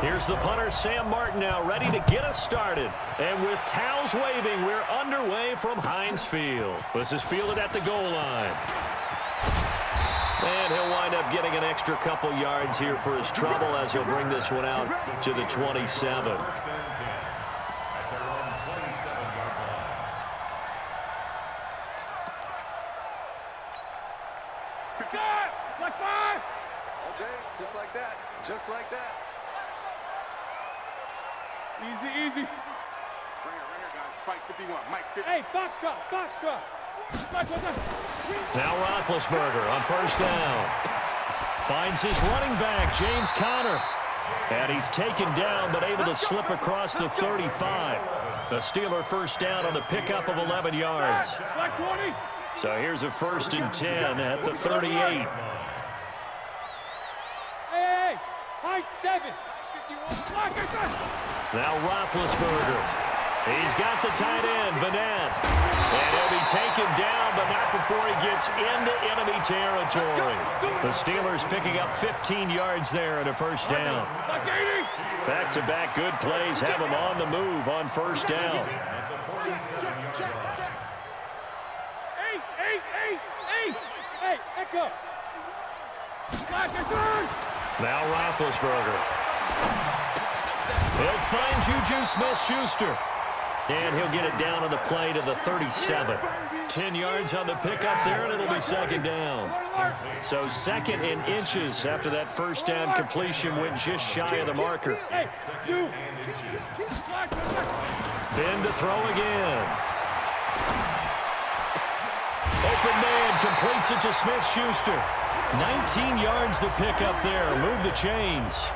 Here's the punter, Sam Martin, now ready to get us started. And with towels waving, we're underway from Heinz Field. This is fielded at the goal line. And he'll wind up getting an extra couple yards here for his trouble as he'll bring this one out to the 27. Like five. Okay, just like that. Just like that. Easy, easy. Ringer, guys. Fight 51. Mike 50. Hey, box drop. Now Roethlisberger on first down. Finds his running back, James Conner. And he's taken down, but able to slip across the 35. The Steeler first down on the pickup of 11 yards. So here's a 1st and 10 at the 38. Hey, high 7. Now Roethlisberger. He's got the tight end, Vanette. And he'll be taken down, but not before he gets into enemy territory. The Steelers picking up 15 yards there and a first down. Back-to-back good plays have them on the move on first down. Hey, echo. Now Roethlisberger. He'll find Juju Smith-Schuster. And he'll get it down on the play to the 37. 10 yards on the pickup there, and it'll be second down. So second in inches after that first down completion went just shy of the marker. Ben to throw again. Open man completes it to Smith-Schuster. 19 yards the pickup there. Move the chains.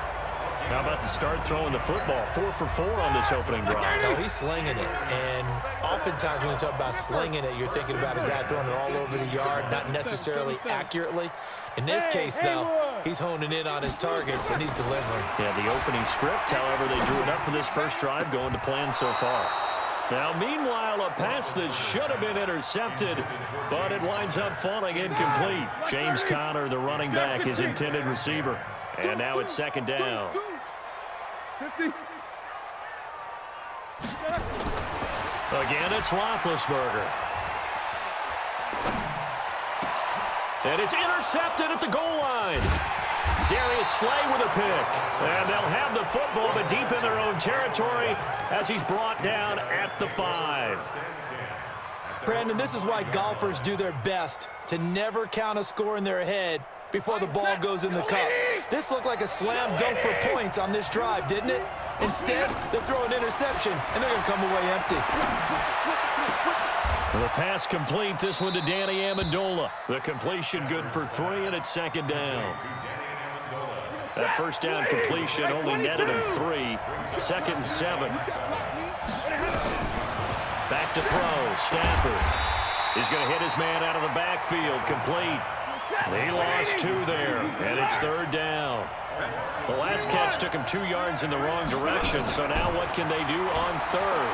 How about the start throwing the football? 4 for 4 on this opening drive. Oh, he's slinging it. And oftentimes when you talk about slinging it, you're thinking about a guy throwing it all over the yard, not necessarily accurately. In this case, though, he's honing in on his targets, and he's delivering. Yeah, the opening script, however, they drew it up for this first drive going to plan so far. Now, meanwhile, a pass that should have been intercepted, but it winds up falling incomplete. James Conner, the running back, his intended receiver. And now it's second down. 50. Again, it's Roethlisberger. And it's intercepted at the goal line. Darius Slay with a pick. And they'll have the football, but deep in their own territory as he's brought down at the 5. Brandon, this is why golfers do their best to never count a score in their head before the ball goes in the cup. This looked like a slam dunk for points on this drive, didn't it? Instead, they'll throw an interception, and they're going to come away empty. The pass complete, this one to Danny Amendola. The completion good for 3, and it's second down. That first down completion only netted him 3. 2nd and 7. Back to throw, Stafford. He's going to hit his man out of the backfield, complete. He lost 2 there, and it's 3rd down. The last catch took him 2 yards in the wrong direction, so now what can they do on 3rd?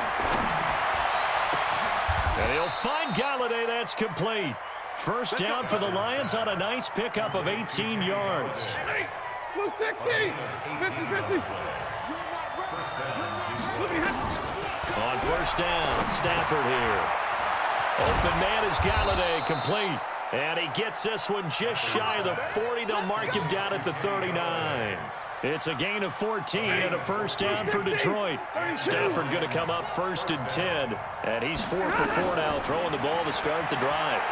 And he'll find Galladay. That's complete. First down for the Lions on a nice pickup of 18 yards. 50. 50. On first down, Stafford here. Open man is Galladay, complete. And he gets this one just shy of the 40. They'll mark him down at the 39. It's a gain of 14 and a first down for Detroit. Stafford going to come up 1st and 10. And he's 4 for 4 now, throwing the ball to start the drive.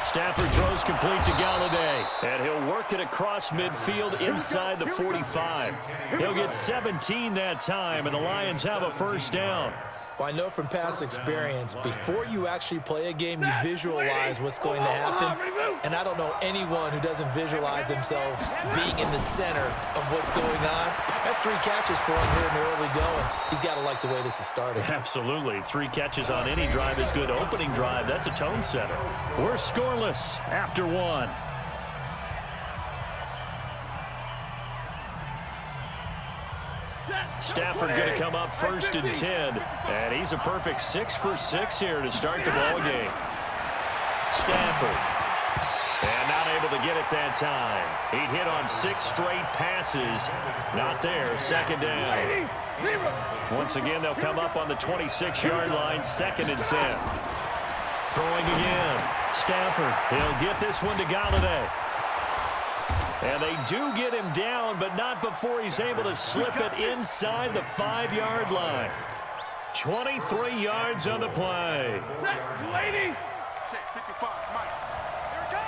Stafford throws complete to Galladay. And he'll work it across midfield inside the 45. He'll get 17 that time, and the Lions have a first down. Well, I know from past experience, before you actually play a game, you visualize what's going to happen. And I don't know anyone who doesn't visualize themselves being in the center of what's going on. That's 3 catches for him here in the early going. He's got to like the way this is starting. Absolutely. 3 catches on any drive is good. Opening drive, that's a tone setter. We're scoreless after 1. Stafford going to come up 1st and 10. And he's a perfect 6 for 6 here to start the ball game. Stafford. And not able able to get it that time. He hit on 6 straight passes. Not there. Second down. Once again, they'll come up on the 26-yard line, 2nd and 10. Throwing again. Stafford. He'll get this one to Galladay. And they do get him down, but not before he's able to slip it inside the 5-yard line. 23 yards on the play. Check, 280. Check, 55, Mike. Here it goes.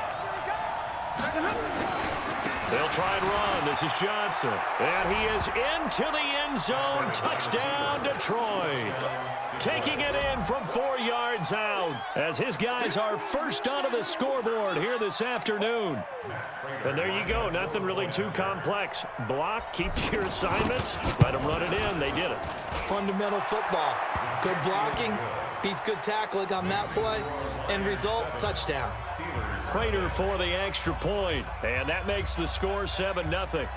They'll try and run. This is Johnson. And he is into the end zone. Touchdown, Detroit. Taking it in from 4 yards out as his guys are first onto the scoreboard here this afternoon. And there you go. Nothing really too complex. Block, keep your assignments, let them run it in. They did it. Fundamental football. Good blocking beats good tackling on that play. End result, touchdown. Prater for the extra point. And that makes the score 7-0.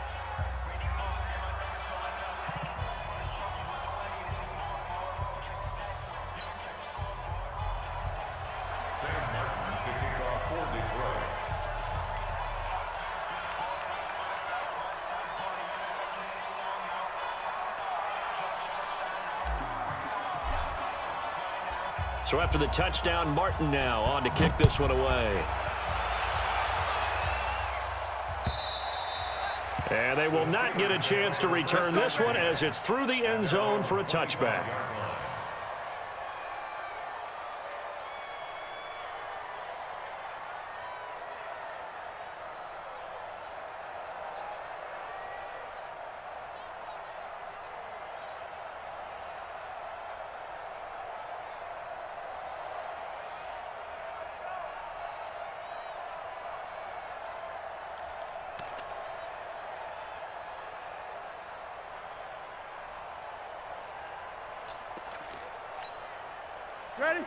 So after the touchdown, Martin now on to kick this one away. And they will not get a chance to return this one as it's through the end zone for a touchback.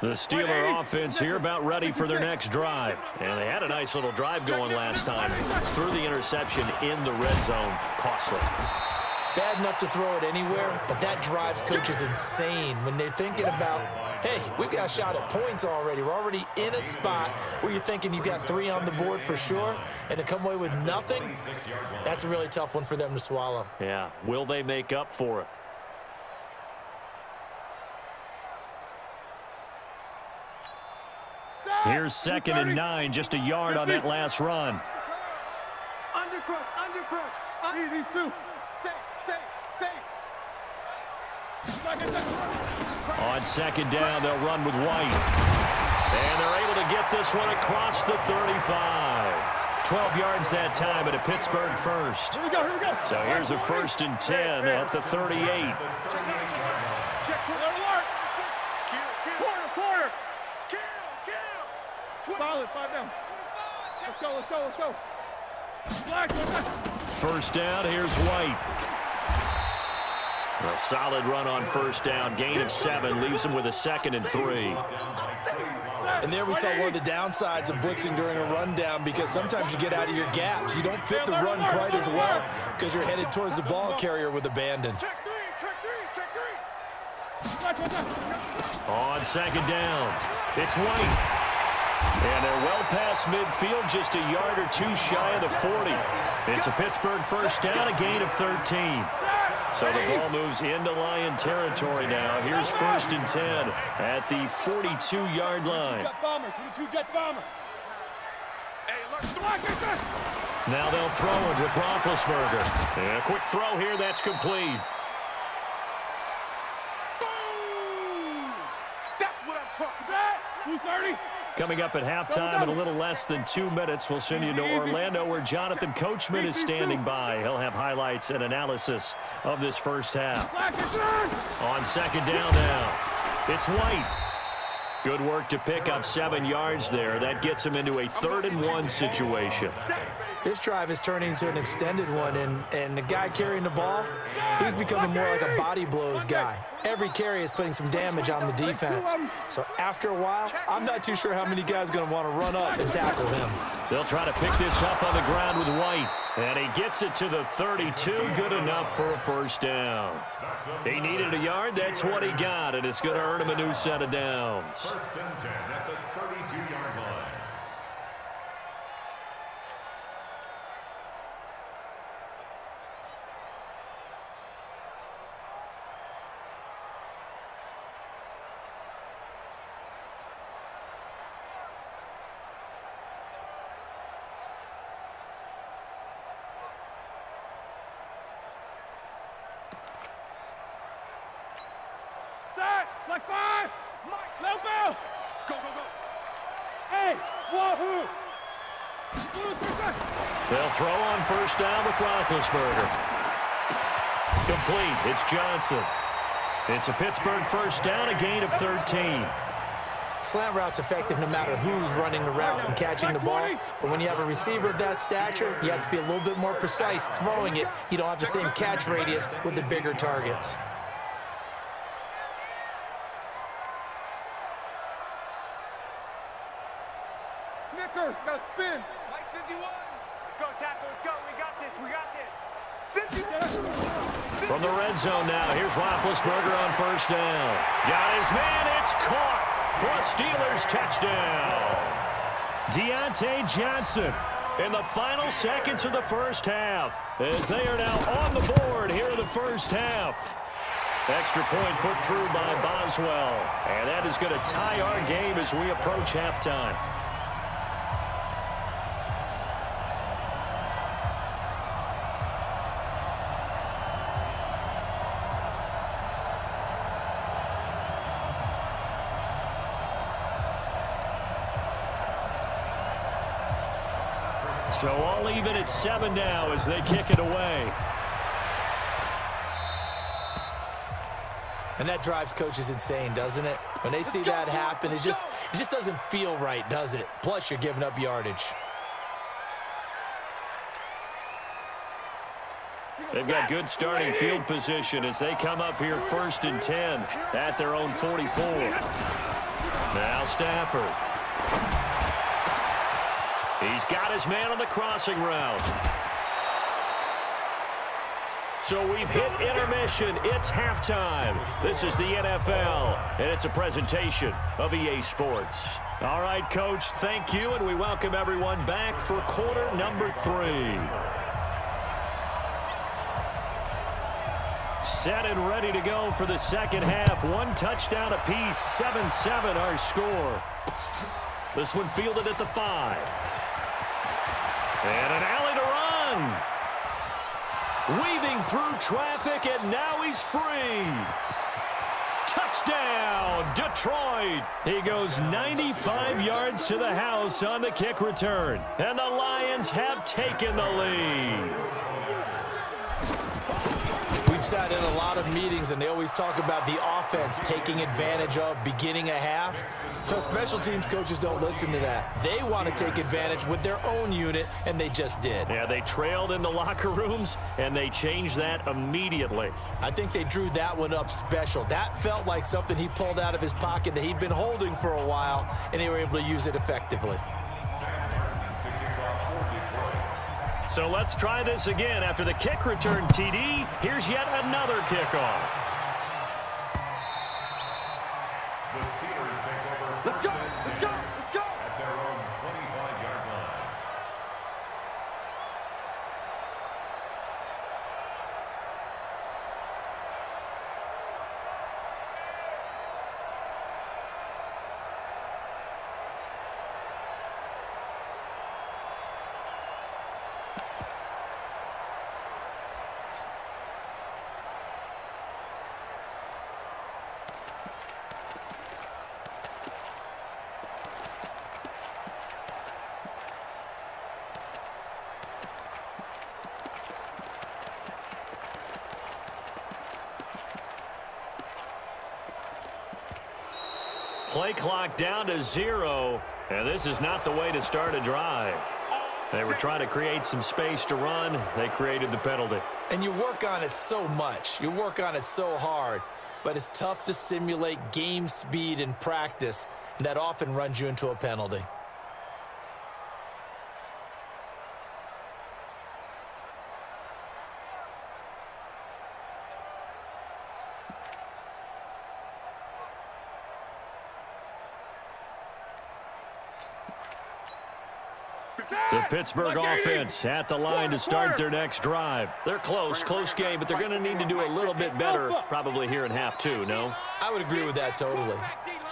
The Steeler offense here about ready for their next drive. And they had a nice little drive going last time. Threw the interception in the red zone. Costly. Bad enough to throw it anywhere, but that drives coaches insane when they're thinking about, hey, we got a shot at points already. We're already in a spot where you're thinking you got 3 on the board for sure, and to come away with nothing, that's a really tough one for them to swallow. Yeah. Will they make up for it? Here's 2nd and 9, just a yard on that last run. Undercrush. These two. Safe. On 2nd down, they'll run with White. And they're able to get this one across the 35. 12 yards that time at a Pittsburgh first. Here we go. So here's a 1st and 10 at the 38. Check to the alert. Quarter. Solid, 5 down. Let's go. Black. 1st down, here's White. A solid run on 1st down. Gain of 7 leaves him with a 2nd and 3. And there we saw one of the downsides of blitzing during a rundown, because sometimes you get out of your gaps. You don't fit the run quite as well because you're headed towards the ball carrier with abandon. Check three. On 2nd down, it's White. And they're well past midfield, just a yard or 2 shy of the 40. It's a Pittsburgh 1st down, a gain of 13. So the ball moves into Lion territory now. Here's 1st and 10 at the 42-yard line. Jet bomber. Now they'll throw it with Roethlisberger. And a quick throw here, that's complete. That's what I'm talking about. 230. Coming up at halftime in a little less than 2 minutes, we'll send you to Orlando where Jonathan Coachman is standing by. He'll have highlights and analysis of this first half. On 2nd down now, it's White. Good work to pick up 7 yards there. That gets him into a 3rd and 1 situation. This drive is turning into an extended one, and the guy carrying the ball, he's becoming more like a body blows guy. Every carry is putting some damage on the defense. So after a while, I'm not too sure how many guys are going to want to run up and tackle him. They'll try to pick this up on the ground with White. And he gets it to the 32. Good enough for a 1st down. He needed a yard. That's what he got. And it's going to earn him a new set of downs. 1st and 10 at the 32-yard line. Like 5. Let's go. Go, go, go. Hey, wahoo. They'll throw on first down with Roethlisberger. Complete. It's Johnson. It's a Pittsburgh first down, a gain of 13. Slant route's effective no matter who's running the route and catching the ball. But when you have a receiver of that stature, you have to be a little bit more precise throwing it. You don't have the same catch radius with the bigger targets. Snickers, got spin. Mike 51. Let's go, tackle. Let's go. We got this. We got this. 50. From the red zone now, here's Roethlisberger on first down. Got his man. It's caught for a Steelers touchdown. Deontay Johnson in the final seconds of the first half, as they are now on the board here in the first half. Extra point put through by Boswell, and that is going to tie our game as we approach halftime. So all even at 7 now as they kick it away. And that drives coaches insane, doesn't it? When they see that happen, it just doesn't feel right, does it? Plus, you're giving up yardage. They've got good starting field position as they come up here 1st and 10 at their own 44. Now Stafford. He's got his man on the crossing route. So we've hit intermission. It's halftime. This is the NFL, and it's a presentation of EA Sports. All right, Coach, thank you, and we welcome everyone back for quarter number 3. Set and ready to go for the second half. 1 touchdown apiece, 7-7 our score. This one fielded at the 5. And an alley to run. Weaving through traffic, and now he's free. Touchdown, Detroit. He goes 95 yards to the house on the kick return. And the Lions have taken the lead. We've sat in a lot of meetings, and they always talk about the offense taking advantage of beginning a half. But special teams coaches don't listen to that. They want to take advantage with their own unit, and they just did. Yeah, they trailed in the locker rooms, and they changed that immediately. I think they drew that one up special. That felt like something he pulled out of his pocket that he'd been holding for a while, and they were able to use it effectively. So let's try this again. After the kick return, TD, here's yet another kickoff. Let's go. Let's go. Let's go. At their own 25-yard line. Play clock down to 0, and this is not the way to start a drive. They were trying to create some space to run. They created the penalty. And you work on it so much. You work on it so hard. But it's tough to simulate game speed in practice, and that often runs you into a penalty. The Pittsburgh offense at the line to start their next drive. They're close game, but they're going to need to do a little bit better probably here in half 2, no? I would agree with that totally.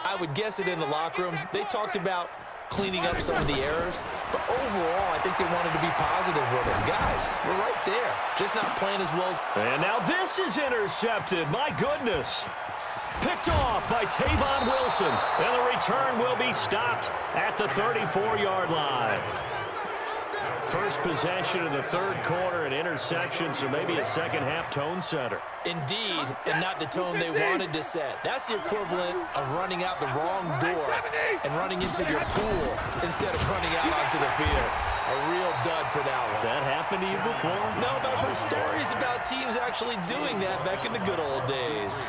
I would guess it in the locker room. They talked about cleaning up some of the errors, but overall, I think they wanted to be positive with it. Guys, we're right there, just not playing as well as... And now this is intercepted. My goodness. Picked off by Tavon Wilson. And the return will be stopped at the 34-yard line. First possession in the third quarter, an interception, so maybe a second-half tone setter. Indeed, and not the tone they wanted to set. That's the equivalent of running out the wrong door and running into your pool instead of running out onto the field. A real dud for that one. Has that happened to you before? No, but I've heard stories about teams actually doing that back in the good old days.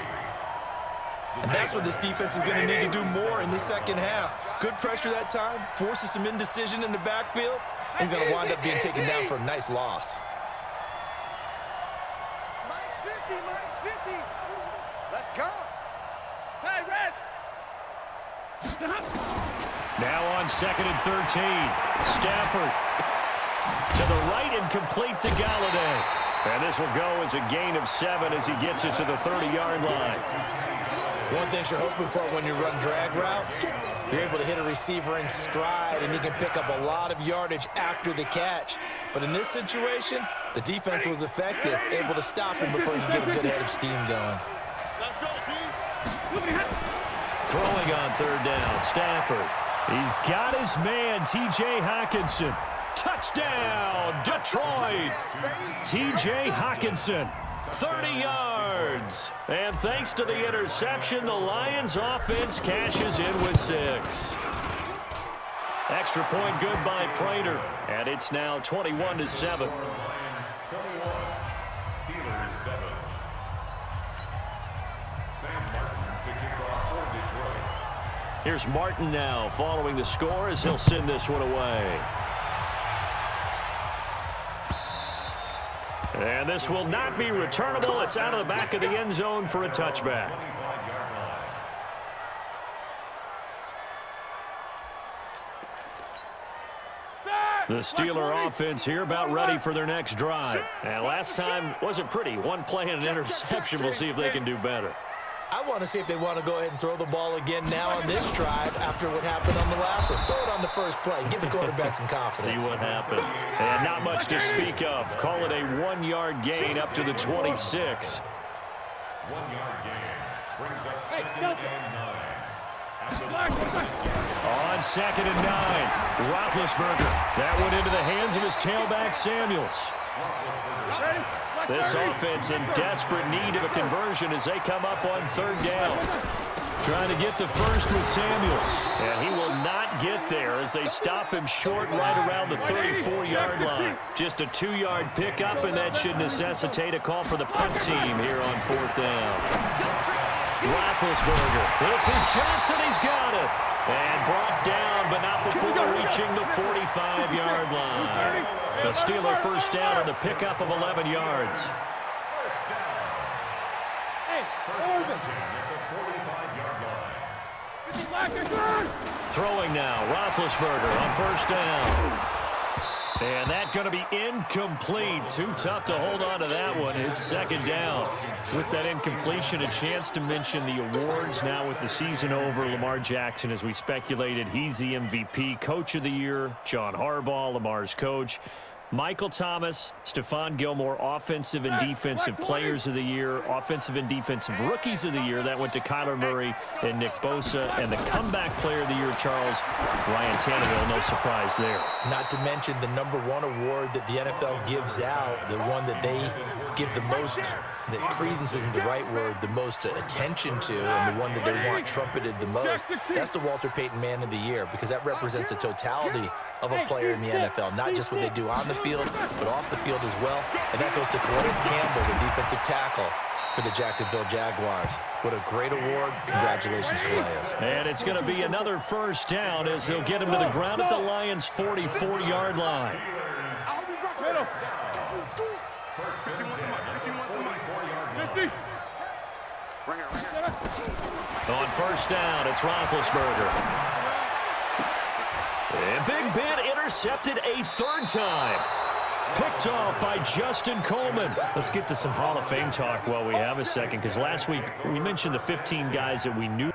And that's what this defense is going to need to do more in the second half. Good pressure that time, forces some indecision in the backfield. He's going to wind up being taken down for a nice loss. Mike's 50, Mike's 50. Let's go. Hey, Red. Now on 2nd and 13. Stafford to the right and complete to Galladay. And this will go as a gain of 7 as he gets it to the 30-yard line. One thing you're hoping for when you run drag routes, you're able to hit a receiver in stride, and he can pick up a lot of yardage after the catch. But in this situation, the defense was effective, able to stop him before he could get a good head of steam going. Let's go, D. Throwing on 3rd down, Stafford. He's got his man, T.J. Hockenson. Touchdown, Detroit. T.J. Hockenson, 30 yards. And thanks to the interception, the Lions offense cashes in with 6. Extra point good by Prater. And it's now 21-7. Here's Martin now following the score as he'll send this one away. And this will not be returnable. It's out of the back of the end zone for a touchback. The Steeler offense here about ready for their next drive. And last time wasn't pretty. One play and an interception. We'll see if they can do better. I want to see if they want to go ahead and throw the ball again now on this drive after what happened on the last one. Throw it on the first play. Give the quarterback some confidence. See what happens. And not much to speak of. Call it a 1-yard gain up to the 26. 1-yard gain brings up 2nd and 9. On 2nd and 9, Roethlisberger. That went into the hands of his tailback, Samuels. This offense in desperate need of a conversion as they come up on 3rd down. Trying to get the first with Samuels. And he will not get there as they stop him short right around the 34-yard line. Just a 2-yard pickup, and that should necessitate a call for the punt team here on 4th down. Roethlisberger. This is Johnson. He's got it. And brought down, but not before reaching the 45-yard line. The Steeler first down on the pickup of 11 yards. Throwing now, Roethlisberger on 1st down. And that's going to be incomplete. Too tough to hold on to that one. It's 2nd down. With that incompletion, a chance to mention the awards. Now with the season over, Lamar Jackson, as we speculated, he's the MVP. Coach of the Year, John Harbaugh, Lamar's coach. Michael Thomas, Stephon Gilmore, Offensive and Defensive Players of the Year, Offensive and Defensive Rookies of the Year. That went to Kyler Murray and Nick Bosa. And the Comeback Player of the Year, Charles, Ryan Tannehill. No surprise there. Not to mention the #1 award that the NFL gives out, the one that they give the most, that credence isn't the right word, the most attention to, and the one that they want trumpeted the most. That's the Walter Payton Man of the Year, because that represents the totality of a player in the NFL, not just what they do on the field, but off the field as well. And that goes to Calais Campbell, the defensive tackle for the Jacksonville Jaguars. What a great award. Congratulations, Calais. And it's going to be another first down as they'll get him to the ground at the Lions' 44-yard line. On 1st down, it's Roethlisberger. And Big Ben intercepted a 3rd time. Picked off by Justin Coleman. Let's get to some Hall of Fame talk while we have a second, because last week we mentioned the 15 guys that we knew.